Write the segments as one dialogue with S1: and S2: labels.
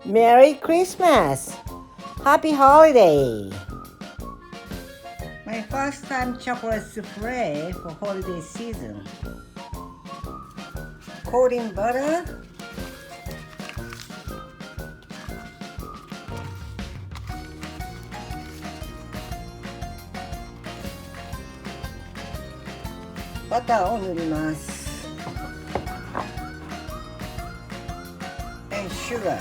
S1: Merry Christmas! Happy holiday! My first time chocolate soufflé for holiday season. Coating butter. Butter を塗ります。And sugar.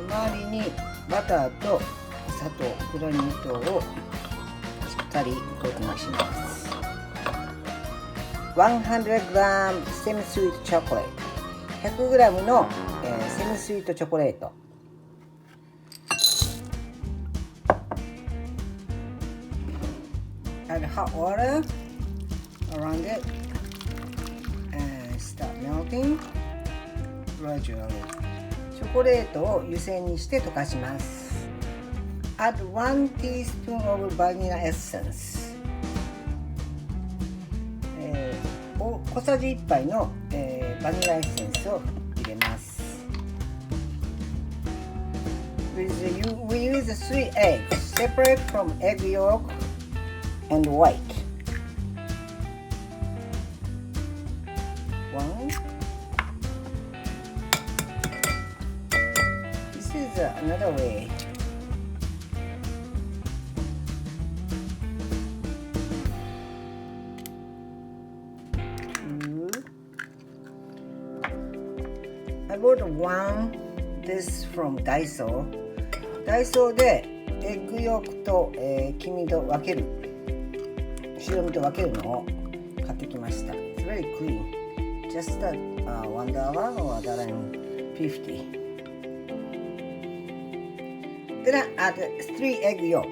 S1: 周りにバターと砂糖、グラニュー糖をしっかりコーティングします。100g semi-sweet chocolate 100g の、セミスイートチョコレート。Add hot water around it and start melting gradually.チョコレートを湯煎にして溶かします。Add 1 teaspoon of vanilla essence、小さじ1杯の、バニラエッセンスを入れます。We use 3 eggs separate from egg yolk and white. 1Another way. I bought this from Daiso. ダイソーでエッグヨークと、黄身と分ける、白身と分けるのを買ってきました。It's very clean. Just $1 or $1.50.Then I add 3 egg yolk.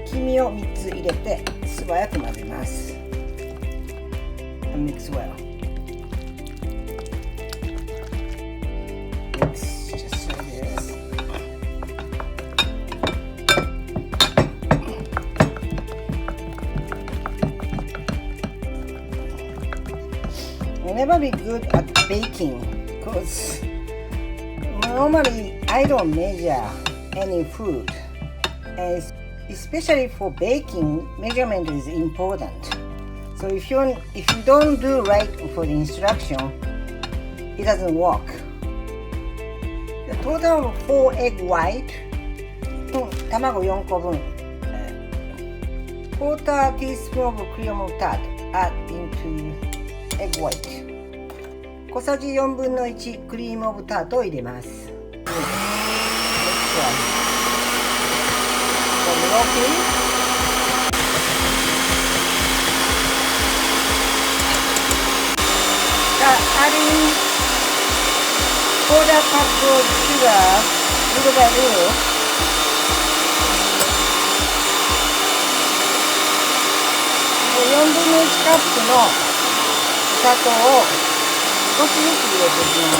S1: 黄身を3つ入れて素早く混ぜます。Mix well. Mix just like this. I'll never be good at baking because normally I don't measure any food, and especially for baking, measurement is important. So if you don't do right for the instruction, it doesn't work. The total of 4 egg white, 卵4個分、quarter teaspoon of cream of tart add into egg white. 小さじ4分の1クリームオブタートを入れます。Adding quarter cup of sugar little by little. 4分の1カップの砂糖を少しずつ入れていきます。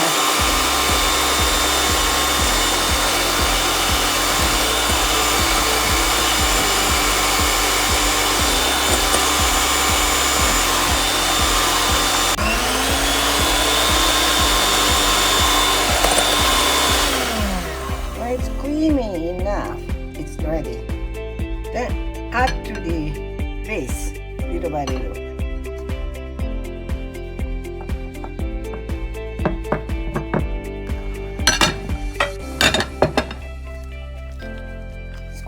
S1: When it's creamy enough, it's ready. Then add to the base little by little.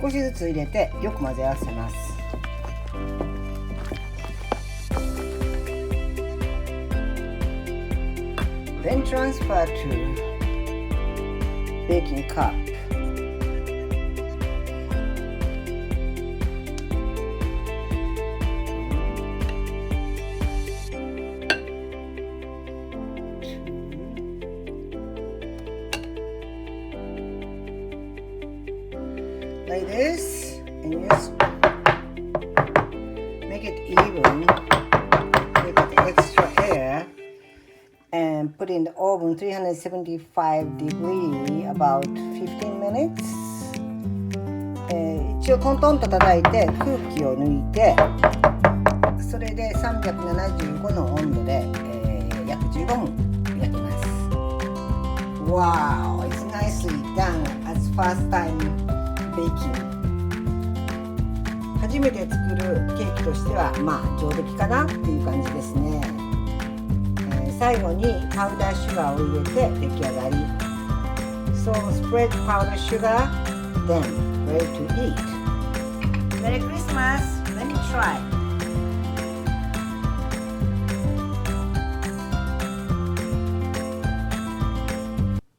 S1: 少しずつ入れてよく混ぜ合わせます。Then transfer to baking cup. like this, and just make it even. Take out the extra air and put in the oven 375 degree about 15 minutes. 一応トントンと叩いて空気を抜いて、それで375の温度で、約15分焼きます。Wow, it's nicely done as first time baking. 初めて作るケーキとしてはまあ上出来かなっていう感じですね。最後にパウダーシュガーを入れて出来上がり。So spread powdered sugar, then ready to eat. Merry Christmas! Let me try.